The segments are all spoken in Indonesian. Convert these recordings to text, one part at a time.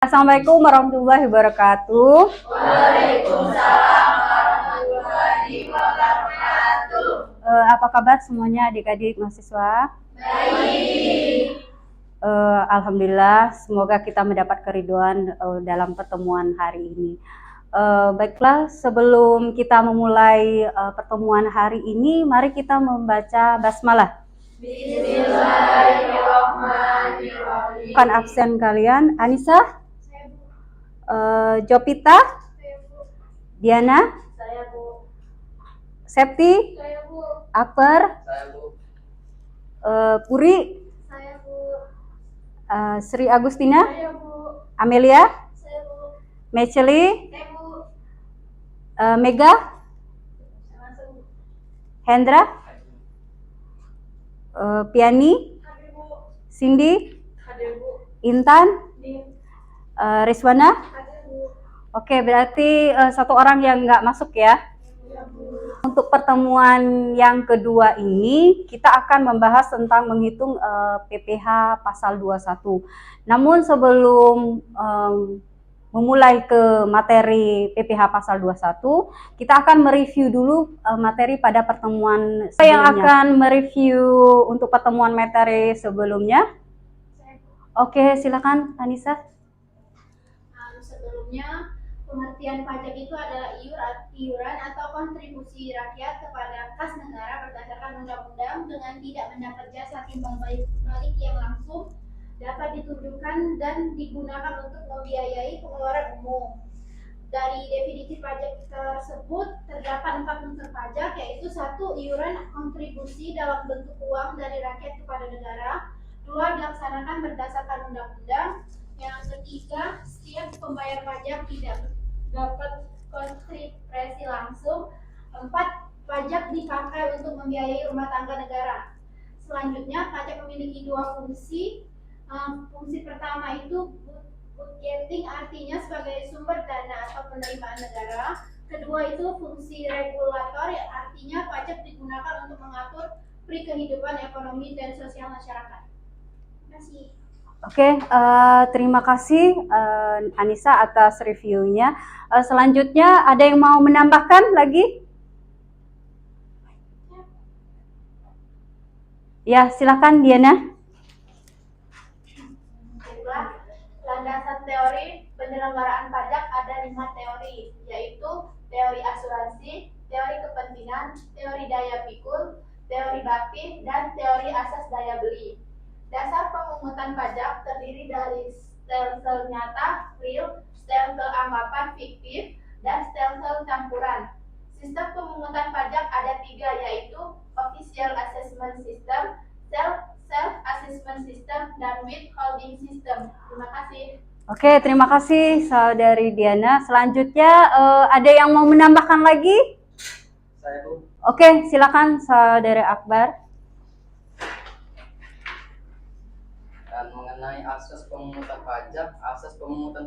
Assalamualaikum warahmatullahi wabarakatuh. Waalaikumsalam warahmatullahi wabarakatuh. Apa kabar semuanya adik-adik mahasiswa? Baik. Alhamdulillah, semoga kita mendapat keriduan dalam pertemuan hari ini. Baiklah, sebelum kita memulai pertemuan hari ini, mari kita membaca basmalah. Bismillahirrahmanirrahim. Bukan absen kalian, Anissa? Jopita? Diana? Saya Bu. Septi? Saya Bu. Akbar? Saya Bu. Puri? Saya Bu. Sri Agustina? Saya Bu. Amelia? Saya Bu. Mecheli? Saya Bu. Mega? Langsung. Hendra? Piani? Hadir Bu. Cindy? Hadir Bu. Intan? Dim. Riswana? Hadir Bu. Oke, berarti satu orang yang nggak masuk ya. Ya Bu. Untuk pertemuan yang kedua ini, kita akan membahas tentang menghitung PPh pasal 21. Namun sebelum memulai ke materi PPh pasal 21, kita akan mereview dulu materi pada pertemuan sebelumnya. Siapa yang akan mereview untuk pertemuan materi sebelumnya? Saya Bu. Oke, silakan Anissa. Sebelumnya, pengertian pajak itu adalah iuran atau kontribusi rakyat kepada kas negara berdasarkan undang-undang dengan tidak mendapat jasa timbal balik yang langsung dapat ditujukan dan digunakan untuk membiayai pengeluaran umum. Dari definisi pajak tersebut terdapat 4 unsur pajak, yaitu 1. Iuran kontribusi dalam bentuk uang dari rakyat kepada negara. 2. Dilaksanakan berdasarkan undang-undang. Yang ketiga, setiap pembayar pajak tidak dapat kontribusi langsung. 4. Pajak dipakai untuk membiayai rumah tangga negara. Selanjutnya, pajak memiliki 2 fungsi. Fungsi pertama itu budgeting, artinya sebagai sumber dana atau penerimaan negara. Kedua itu fungsi regulator, artinya pajak digunakan untuk mengatur kehidupan ekonomi dan sosial masyarakat. Terima kasih. Oke, terima kasih Anissa atas reviewnya. Selanjutnya ada yang mau menambahkan lagi? Ya, silakan Diana. Landasan teori penyelenggaraan pajak ada 5 teori, yaitu teori asuransi, teori kepentingan, teori daya pikul, teori BAPIN, dan teori asas daya beli. Dasar pemungutan pajak terdiri dari stelsel nyata, real, stelsel anggapan fiktif, dan stelsel campuran. Sistem pemungutan pajak ada 3, yaitu official assessment system, self-assessment system, dan withholding system. Terima kasih. Oke, terima kasih saudari Diana. Selanjutnya ada yang mau menambahkan lagi? Saya Bu. Oke, silakan saudara Akbar. Dan mengenai asas pemungutan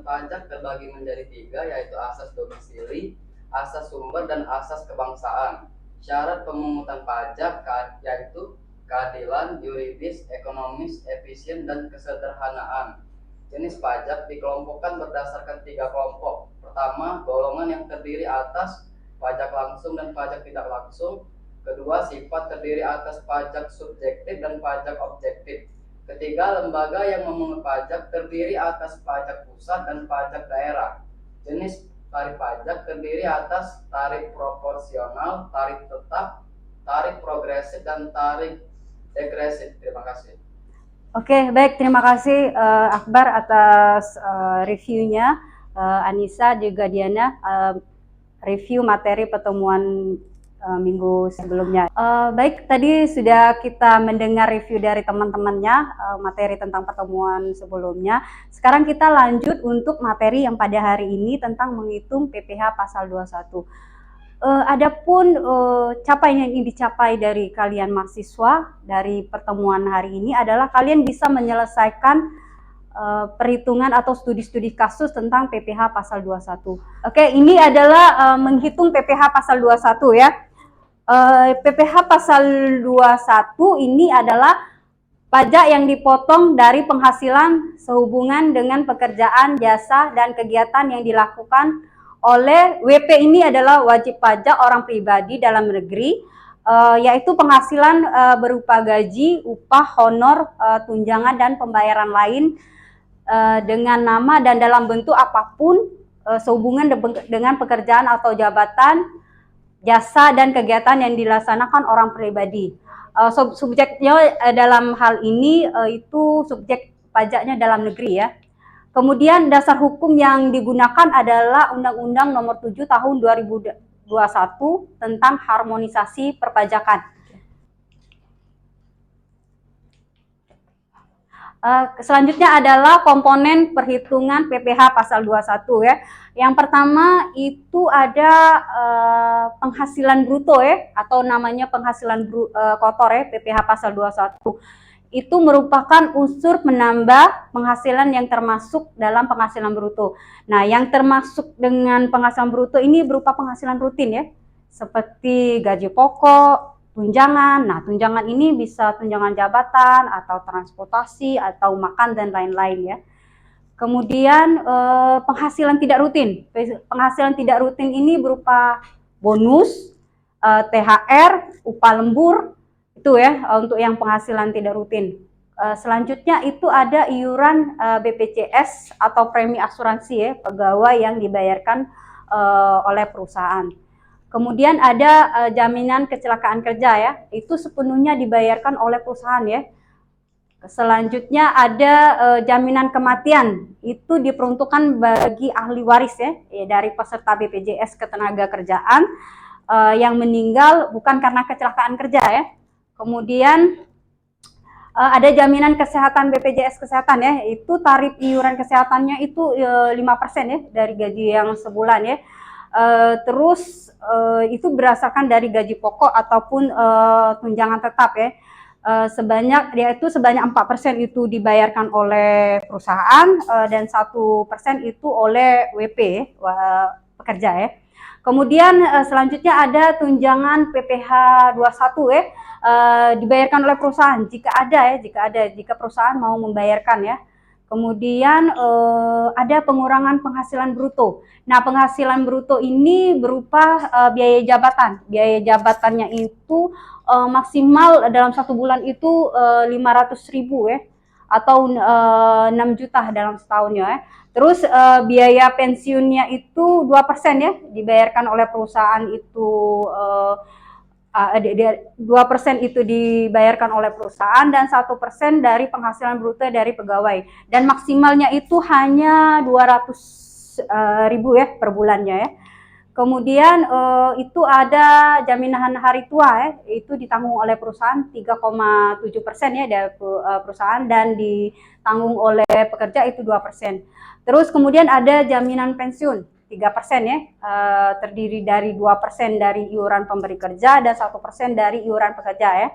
pajak terbagi menjadi 3, yaitu asas domisili, asas sumber, dan asas kebangsaan. Syarat pemungutan pajak yaitu keadilan, yuridis, ekonomis, efisien, dan kesederhanaan. Jenis pajak dikelompokkan berdasarkan 3 kelompok. Pertama, golongan yang terdiri atas pajak langsung dan pajak tidak langsung. Kedua, sifat terdiri atas pajak subjektif dan pajak objektif. Ketiga, lembaga yang memungut pajak terdiri atas pajak pusat dan pajak daerah. Jenis tarif pajak terdiri atas tarif proporsional, tarif tetap, tarif progresif, dan tarif degresif. Terima kasih. Oke, baik, terima kasih Akbar atas reviewnya. Anissa juga Diana review materi pertemuan minggu sebelumnya. Baik, tadi sudah kita mendengar review dari teman-temannya materi tentang pertemuan sebelumnya. Sekarang kita lanjut untuk materi yang pada hari ini tentang menghitung PPh pasal 21. Adapun capaian yang ingin dicapai dari kalian mahasiswa dari pertemuan hari ini adalah kalian bisa menyelesaikan perhitungan atau studi-studi kasus tentang PPh pasal 21. Oke, ini adalah menghitung PPh pasal 21 ya. PPh pasal 21 ini adalah pajak yang dipotong dari penghasilan sehubungan dengan pekerjaan, jasa, dan kegiatan yang dilakukan oleh WP ini adalah wajib pajak orang pribadi dalam negeri, yaitu penghasilan berupa gaji, upah, honor, tunjangan, dan pembayaran lain dengan nama dan dalam bentuk apapun sehubungan dengan pekerjaan atau jabatan, jasa, dan kegiatan yang dilaksanakan orang pribadi. Subjeknya dalam hal ini itu subjek pajaknya dalam negeri ya. Kemudian dasar hukum yang digunakan adalah Undang-Undang Nomor 7 Tahun 2021 tentang harmonisasi perpajakan. Selanjutnya adalah komponen perhitungan PPh pasal 21 ya. Yang pertama itu ada penghasilan bruto ya, atau namanya penghasilan kotor ya, PPh pasal 21. Itu merupakan unsur menambah penghasilan yang termasuk dalam penghasilan bruto. Nah, yang termasuk dengan penghasilan bruto ini berupa penghasilan rutin ya, seperti gaji pokok, tunjangan. Nah, tunjangan ini bisa tunjangan jabatan atau transportasi atau makan dan lain-lain ya. Kemudian penghasilan tidak rutin. Penghasilan tidak rutin ini berupa bonus, THR, upah lembur, itu ya untuk yang penghasilan tidak rutin. Selanjutnya itu ada iuran BPJS atau premi asuransi ya, pegawai yang dibayarkan oleh perusahaan. Kemudian ada jaminan kecelakaan kerja ya, itu sepenuhnya dibayarkan oleh perusahaan ya. Selanjutnya ada jaminan kematian, itu diperuntukkan bagi ahli waris ya, dari peserta BPJS Ketenagakerjaan yang meninggal bukan karena kecelakaan kerja ya. Kemudian ada jaminan kesehatan BPJS Kesehatan ya, itu tarif iuran kesehatannya itu 5% ya dari gaji yang sebulan ya. Terus itu berdasarkan dari gaji pokok ataupun tunjangan tetap ya. Sebanyak 4% itu dibayarkan oleh perusahaan dan 1% itu oleh WP pekerja ya. Kemudian selanjutnya ada tunjangan PPh 21 ya, dibayarkan oleh perusahaan jika perusahaan mau membayarkan ya. Kemudian ada pengurangan penghasilan bruto. Nah, penghasilan bruto ini berupa biaya jabatan. Biaya jabatannya itu maksimal dalam 1 bulan itu 500.000 ya, atau 6 juta dalam setahunnya ya. Terus biaya pensiunnya itu 2% ya, dibayarkan oleh perusahaan itu 2% itu dibayarkan oleh perusahaan dan 1% dari penghasilan bruto dari pegawai, dan maksimalnya itu hanya 200.000 ya per bulannya ya. Kemudian itu ada jaminan hari tua ya, itu ditanggung oleh perusahaan 3,7% ya dari perusahaan, dan ditanggung oleh pekerja itu 2%. Terus kemudian ada jaminan pensiun 3% ya, terdiri dari 2% dari iuran pemberi kerja dan 1% dari iuran pekerja ya.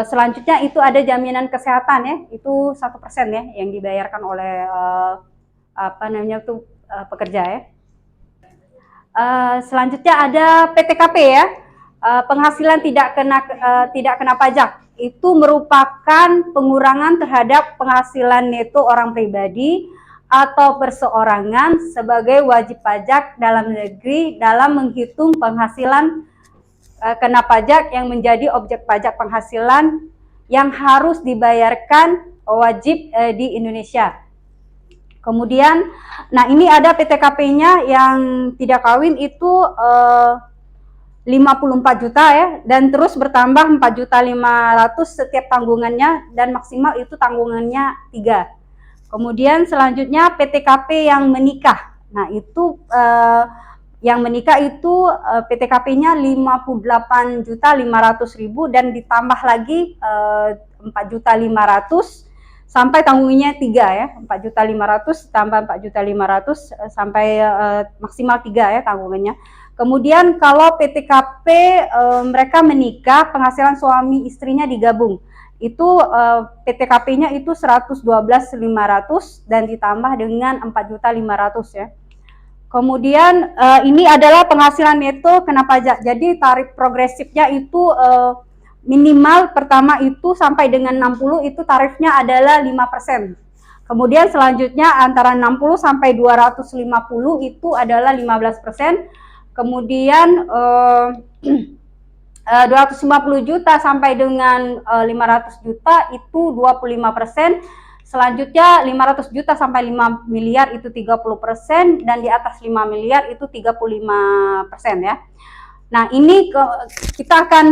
Selanjutnya itu ada jaminan kesehatan ya, itu 1% ya yang dibayarkan oleh pekerja ya. Selanjutnya ada PTKP ya, penghasilan tidak kena pajak. Itu merupakan pengurangan terhadap penghasilan neto orang pribadi atau perseorangan sebagai wajib pajak dalam negeri dalam menghitung penghasilan kena pajak yang menjadi objek pajak penghasilan yang harus dibayarkan wajib di Indonesia. Kemudian, nah ini ada PTKP-nya yang tidak kawin itu 54 juta ya, dan terus bertambah 4.500.000 setiap tanggungannya, dan maksimal itu tanggungannya 3. Kemudian selanjutnya PTKP yang menikah. Nah itu yang menikah itu PTKP-nya 58.500.000 dan ditambah lagi 4.500.000 sampai tanggungnya 3 ya, 4.500.000 tambah 4.500.000 sampai maksimal 3 ya tanggungannya. Kemudian kalau PTKP mereka menikah, penghasilan suami istrinya digabung, itu PTKP-nya itu 112.500 dan ditambah dengan 4.500.000 ya. Kemudian ini adalah penghasilan neto kena pajak. Jadi tarif progresifnya itu minimal pertama itu sampai dengan 60 itu tarifnya adalah 5%. Kemudian selanjutnya antara 60 sampai 250 itu adalah 15%. Kemudian 250 juta sampai dengan 500 juta itu 25%. Selanjutnya 500 juta sampai 5 miliar itu 30%, dan di atas 5 miliar itu 35% ya. Nah, ini kita akan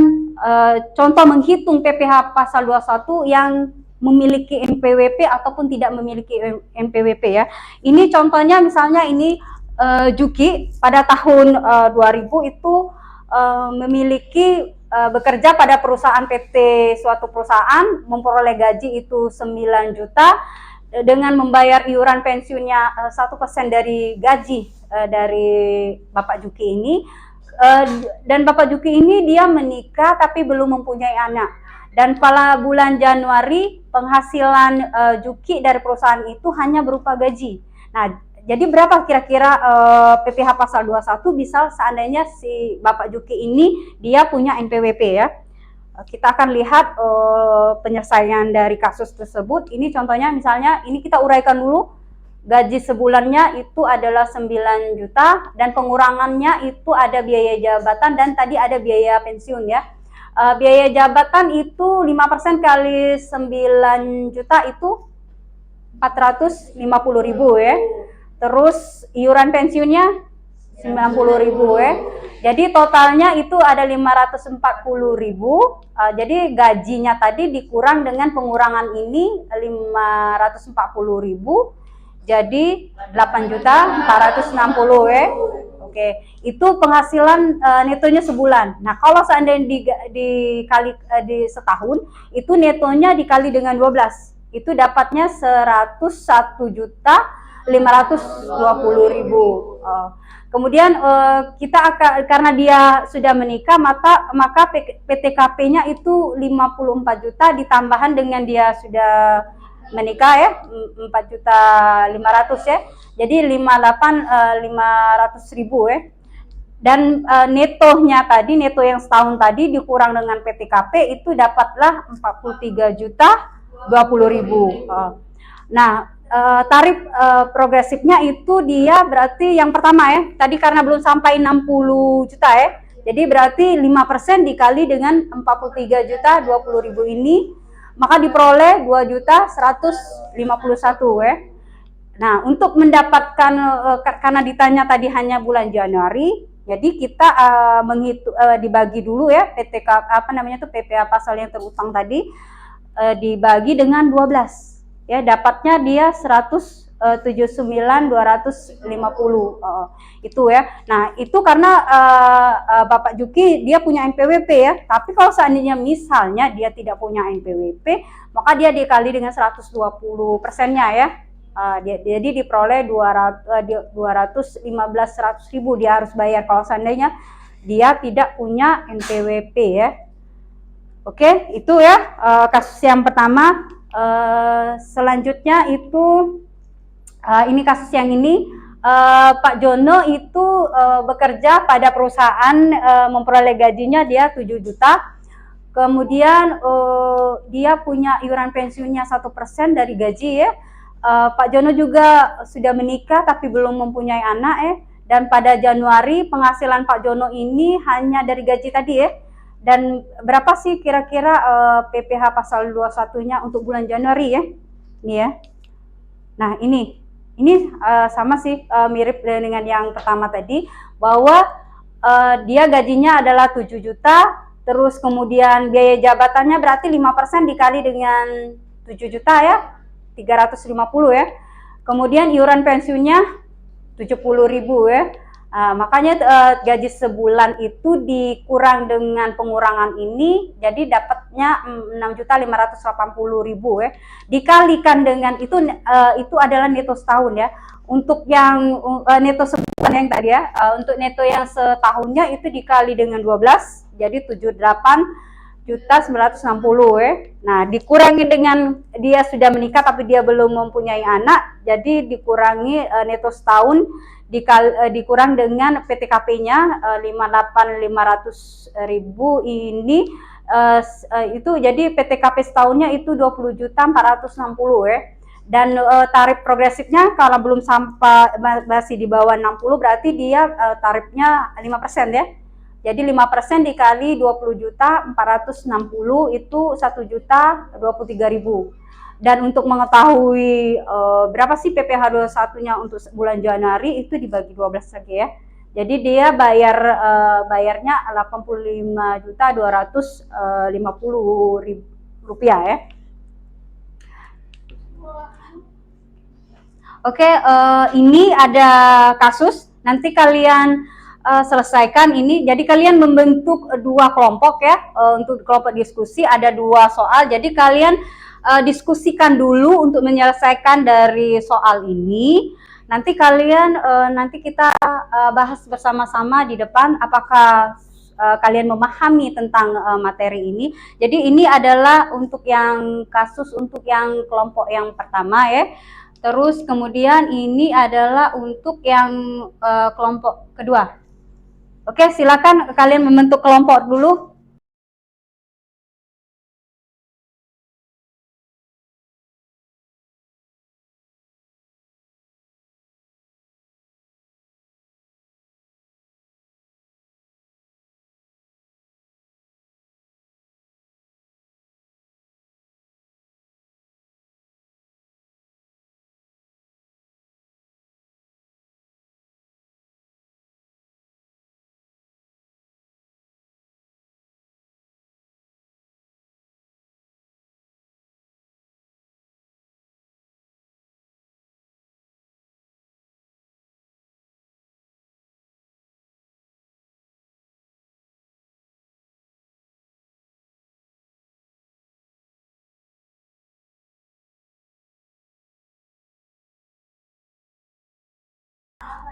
contoh menghitung PPh pasal 21 yang memiliki NPWP ataupun tidak memiliki NPWP ya. Ini contohnya misalnya ini Juki pada tahun 2000 itu memiliki bekerja pada perusahaan PT suatu perusahaan, memperoleh gaji itu 9 juta dengan membayar iuran pensiunnya 1% dari gaji dari Bapak Juki ini. Dan Bapak Juki ini dia menikah tapi belum mempunyai anak. Dan pada bulan Januari penghasilan Juki dari perusahaan itu hanya berupa gaji. Nah, jadi berapa kira-kira PPh pasal 21 bisa seandainya si Bapak Juki ini dia punya NPWP ya. Kita akan lihat penyelesaian dari kasus tersebut. Ini contohnya misalnya ini kita uraikan dulu. Gaji sebulannya itu adalah 9 juta dan pengurangannya itu ada biaya jabatan dan tadi ada biaya pensiun ya. Biaya jabatan itu 5% kali 9 juta itu 450.000 ya. Terus iuran pensiunnya 90.000 ya. Jadi totalnya itu ada 540.000. Jadi gajinya tadi dikurang dengan pengurangan ini 540.000. Jadi 8.460 ya. Oke, itu penghasilan netonya sebulan. Nah, kalau seandainya dikali di setahun, itu netonya dikali dengan 12. Itu dapatnya 101.520.000. Kemudian kita akan, karena dia sudah menikah, maka PTKP-nya itu 54 juta ditambahan dengan dia sudah menikah ya, 4.500.000 ya. Jadi 500.000 ya. Dan netonya tadi, neto yang setahun tadi dikurang dengan PTKP itu dapatlah 43.020.000. Nah, tarif progresifnya itu dia berarti yang pertama ya, tadi karena belum sampai 60 juta ya. Jadi berarti 5% dikali dengan 43.020.000 ini, maka diperoleh 2.151 ya. Nah, untuk mendapatkan karena ditanya tadi hanya bulan Januari, jadi kita dibagi dulu ya PTK PPh pasal yang terutang tadi dibagi dengan 12 ya, dapatnya dia 179.250 itu ya. Nah, itu karena Bapak Juki dia punya NPWP ya. Tapi kalau seandainya misalnya dia tidak punya NPWP, maka dia dikali dengan 120%-nya ya. Jadi diperoleh 215.100.000 dia harus bayar kalau seandainya dia tidak punya NPWP ya. Oke, itu ya kasus yang pertama. Selanjutnya itu ini kasus yang ini, Pak Jono itu bekerja pada perusahaan, memperoleh gajinya dia 7 juta. Kemudian dia punya iuran pensiunnya 1% dari gaji ya. Pak Jono juga sudah menikah tapi belum mempunyai anak ya. Dan pada Januari penghasilan Pak Jono ini hanya dari gaji tadi ya. Dan berapa sih kira-kira PPh pasal 21-nya untuk bulan Januari ya? Ini ya. Nah, ini sama sih mirip dengan yang pertama tadi, bahwa dia gajinya adalah 7 juta, terus kemudian biaya jabatannya berarti 5% dikali dengan 7 juta ya, 350 ya. Kemudian iuran pensiunnya 70.000 ya. Makanya gaji sebulan itu dikurang dengan pengurangan ini, jadi dapatnya 6.580.000 ya. Dikalikan dengan itu adalah neto setahun ya. Untuk yang neto sebulan yang tadi ya, untuk neto yang setahunnya itu dikali dengan 12, jadi 78.960 ya. Nah, dikurangi dengan dia sudah menikah tapi dia belum mempunyai anak, jadi dikurangi neto setahun dikurang dengan PTKP-nya 58.500.000 ini Itu jadi PTKP setahunnya itu 20.460 ya. Dan tarif progresifnya kalau belum sampai masih di bawah 60 berarti dia tarifnya 5% ya. Jadi 5% dikali 20.460 itu 1.023.000. Dan untuk mengetahui berapa sih PPh 21-nya untuk bulan Januari itu dibagi 12 lagi ya. Jadi dia bayarnya 85.250.000 rupiah ya. Oke, ini ada kasus. Nanti kalian selesaikan ini. Jadi kalian membentuk dua kelompok ya. Untuk kelompok diskusi ada dua soal. Jadi kalian diskusikan dulu untuk menyelesaikan dari soal ini. Nanti kalian nanti kita bahas bersama-sama di depan apakah kalian memahami tentang materi ini. Jadi ini adalah untuk yang kasus untuk yang kelompok yang pertama ya. Terus kemudian ini adalah untuk yang kelompok kedua. Oke, silakan kalian membentuk kelompok dulu.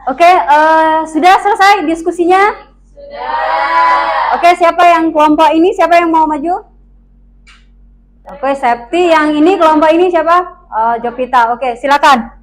Oke, sudah selesai diskusinya? Sudah. Oke, siapa yang kelompok ini? Siapa yang mau maju? Oke, Septi. Yang ini kelompok ini siapa? Jovita. Oke, silakan.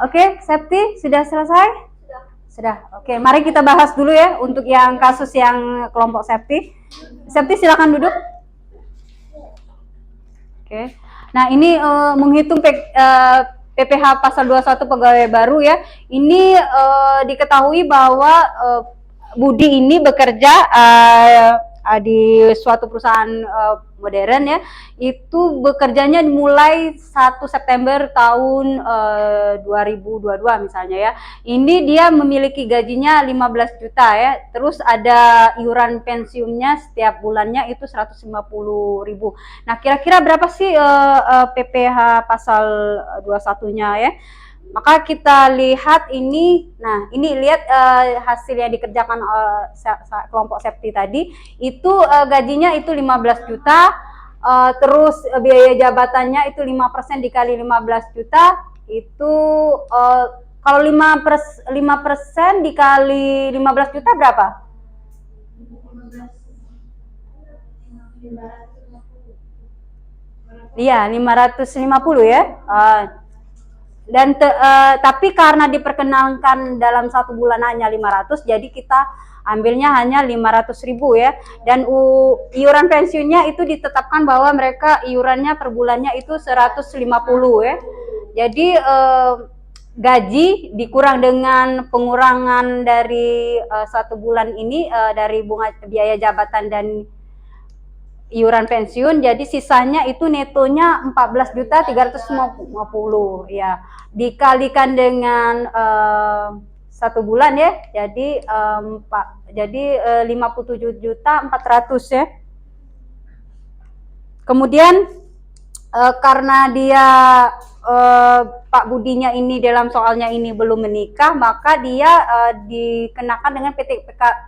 Oke, Septi sudah selesai? Sudah. Oke, mari kita bahas dulu ya untuk yang kasus yang kelompok Septi. Septi silakan duduk. Oke. Nah, ini menghitung PPh pasal 21 pegawai baru ya. Ini diketahui bahwa Budi ini bekerja di suatu perusahaan modern ya. Itu bekerjanya mulai 1 September tahun 2022 misalnya ya. Ini dia memiliki gajinya 15 juta ya. Terus ada iuran pensiunnya setiap bulannya itu 150.000. Nah, kira-kira berapa sih PPh pasal 21-nya ya? Maka kita lihat ini, nah ini lihat hasil yang dikerjakan kelompok Septi tadi, itu gajinya itu 15 juta, terus biaya jabatannya itu 5% dikali 15 juta, itu kalau 5% dikali 15 juta berapa? Iya, 550 ya. Tapi karena diperkenalkan dalam 1 bulan hanya 500, jadi kita ambilnya hanya 500.000 ya. Dan iuran pensiunnya itu ditetapkan bahwa mereka iurannya per bulannya itu 150 ya. Jadi gaji dikurang dengan pengurangan dari 1 bulan ini dari bunga biaya jabatan dan iuran pensiun, jadi sisanya itu netonya 14.350 ya, dikalikan dengan 1 bulan ya, jadi 57.400 ya. Kemudian karena dia Pak Budinya ini dalam soalnya ini belum menikah, maka dia dikenakan dengan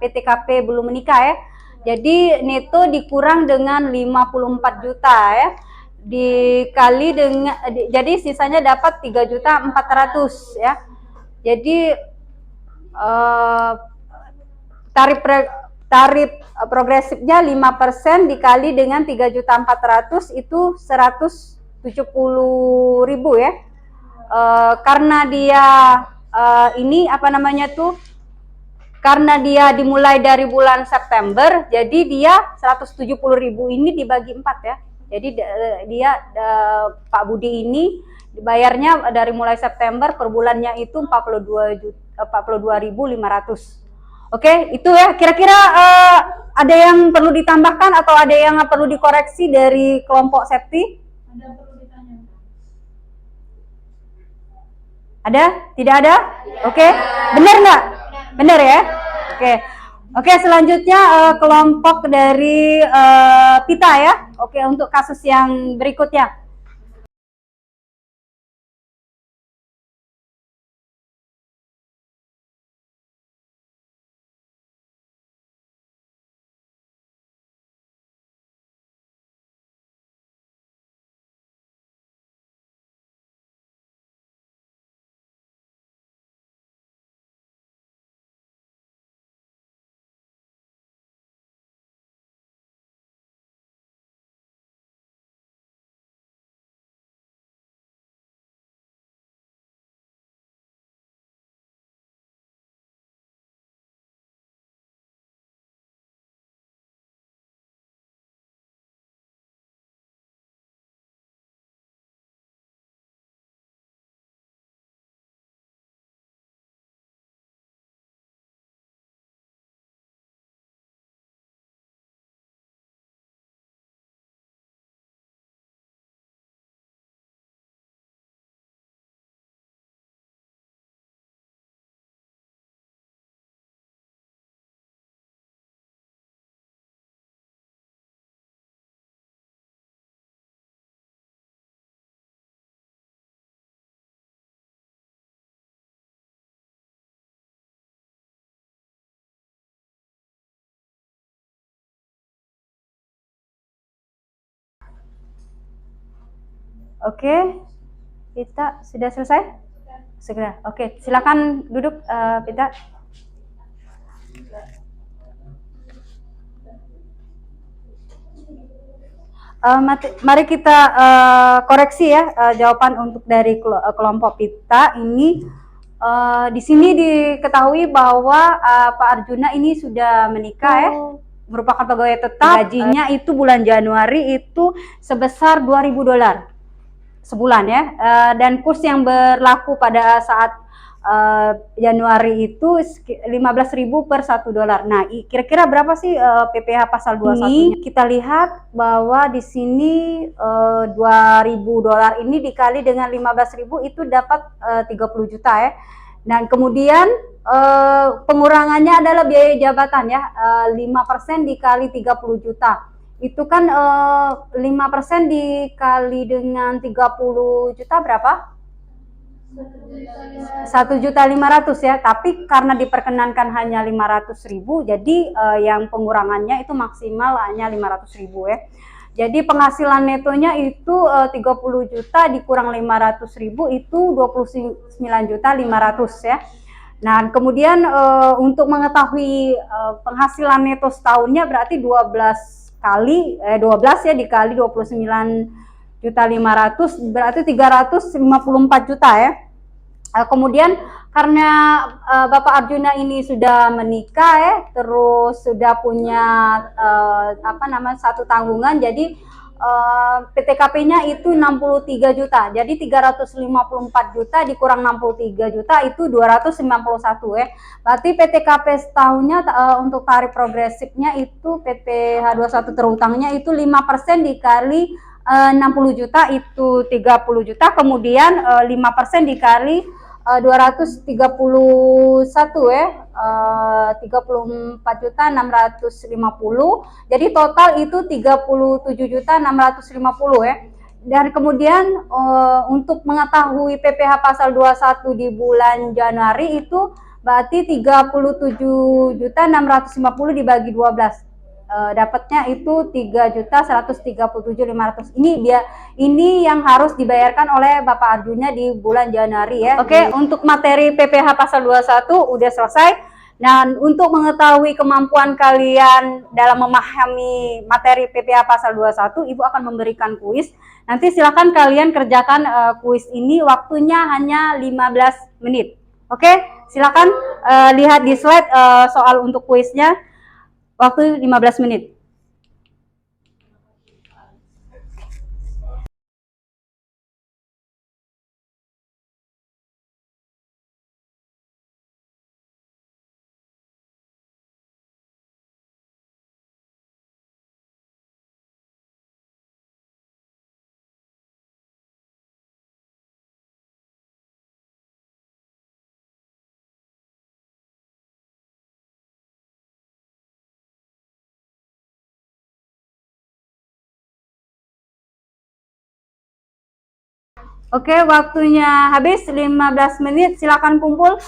PTKP belum menikah ya. Jadi neto dikurang dengan 54 juta ya, dikali dengan, jadi sisanya dapat 3.400.000 ya. Jadi tarif progresifnya 5% dikali dengan 3.400.000 itu 170.000 ya. Karena dia ini apa namanya tuh, karena dia dimulai dari bulan September, jadi dia 170.000 ini dibagi 4 ya. Jadi dia Pak Budi ini dibayarnya dari mulai September per bulannya itu 42.500. Oke, itu ya. Kira-kira ada yang perlu ditambahkan atau ada yang perlu dikoreksi dari kelompok Septi? Ada perlu ditanya? Ada? Tidak ada? Oke. Benar nggak? Benar ya? Oke. Oke, selanjutnya kelompok dari Pita ya. Oke, untuk kasus yang berikutnya. Oke, Pita sudah selesai? Segera. Oke, silakan duduk Pita. Mari kita koreksi ya jawaban untuk dari kelompok Pita ini. Di sini diketahui bahwa Pak Arjuna ini sudah menikah ya, merupakan pegawai tetap. Gajinya itu bulan Januari itu sebesar $2.000 sebulan ya, dan kurs yang berlaku pada saat Januari itu 15.000 per $1. Nah, kira-kira berapa sih PPh pasal 21-nya? Kita lihat bahwa di sini $2.000 ini dikali dengan 15.000 itu dapat 30 juta ya. Dan kemudian pengurangannya adalah biaya jabatan ya, 5% dikali 30 juta. Itu kan 5% dikali dengan 30 juta berapa? 1.500.000 ya, tapi karena diperkenankan hanya 500.000, jadi yang pengurangannya itu maksimal hanya 500.000 ya. Jadi penghasilan netonya itu 30 juta dikurang 500.000 itu 29.500.000 ya. Nah, kemudian untuk mengetahui penghasilan neto setahunnya berarti 12 ya dikali 29.500.000 berarti 354 juta ya. Kemudian karena Bapak Arjuna ini sudah menikah ya, terus sudah punya satu tanggungan, jadi PTKP-nya itu 63 juta. Jadi 354 juta dikurang 63 juta itu 291 ya. Berarti PTKP setahunnya untuk tarif progresifnya itu PPh 21 terutangnya itu 5% dikali 60 juta itu 30 juta, kemudian 5% dikali 231 ya, 34.650. Jadi total itu 37.650 ya. Dan kemudian untuk mengetahui PPh pasal 21 di bulan Januari itu berarti 37.650 dibagi 12. Dapatnya itu 3.137.500. Ini yang harus dibayarkan oleh Bapak Arjuna di bulan Januari ya. Oke, untuk materi PPh pasal 21 udah selesai. Dan untuk mengetahui kemampuan kalian dalam memahami materi PPh pasal 21, Ibu akan memberikan kuis. Nanti silakan kalian kerjakan kuis ini, waktunya hanya 15 menit. Oke, silakan lihat di slide soal untuk kuisnya. Waktu 15 menit. Oke, waktunya habis 15 menit. Silakan kumpul.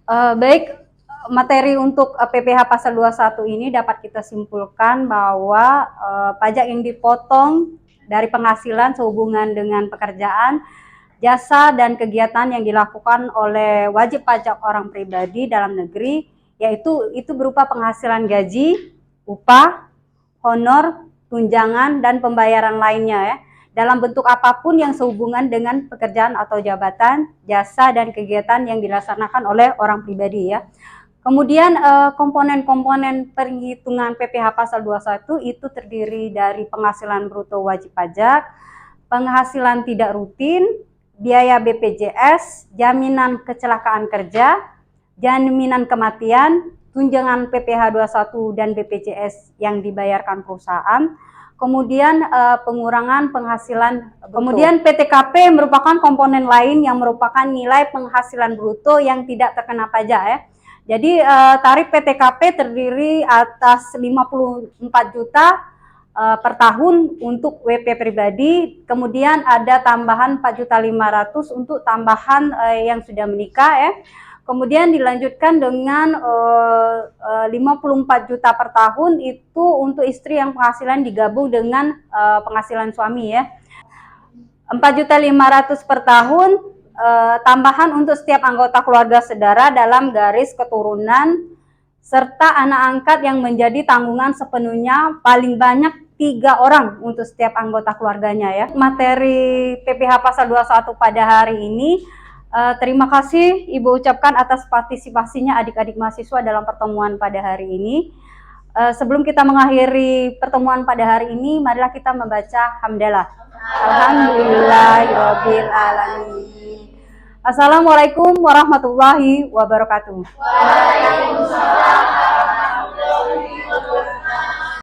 Baik, materi untuk PPh pasal 21 ini dapat kita simpulkan bahwa pajak yang dipotong dari penghasilan sehubungan dengan pekerjaan, jasa, dan kegiatan yang dilakukan oleh wajib pajak orang pribadi dalam negeri, yaitu itu berupa penghasilan gaji, upah, honor, tunjangan, dan pembayaran lainnya ya, dalam bentuk apapun yang sehubungan dengan pekerjaan atau jabatan, jasa, dan kegiatan yang dilaksanakan oleh orang pribadi ya. Kemudian komponen-komponen perhitungan PPh pasal 21 itu terdiri dari penghasilan bruto wajib pajak, penghasilan tidak rutin, biaya BPJS, jaminan kecelakaan kerja, jaminan kematian, tunjangan PPh 21 dan BPJS yang dibayarkan perusahaan, kemudian pengurangan penghasilan. Kemudian PTKP merupakan komponen lain yang merupakan nilai penghasilan bruto yang tidak terkena pajak ya. Jadi tarif PTKP terdiri atas 54 juta per tahun untuk WP pribadi, kemudian ada tambahan 4.500.000 untuk tambahan yang sudah menikah ya. Kemudian dilanjutkan dengan 54 juta per tahun itu untuk istri yang penghasilan digabung dengan penghasilan suami ya. 4.500.000 per tahun tambahan untuk setiap anggota keluarga saudara dalam garis keturunan serta anak angkat yang menjadi tanggungan sepenuhnya paling banyak 3 orang untuk setiap anggota keluarganya ya. Materi PPh pasal 21 pada hari ini terima kasih Ibu ucapkan atas partisipasinya adik-adik mahasiswa dalam pertemuan pada hari ini. Sebelum kita mengakhiri pertemuan pada hari ini, marilah kita membaca hamdalah. Alhamdulillahirabbil alamin. Assalamualaikum warahmatullahi wabarakatuh. Waalaikumsalam.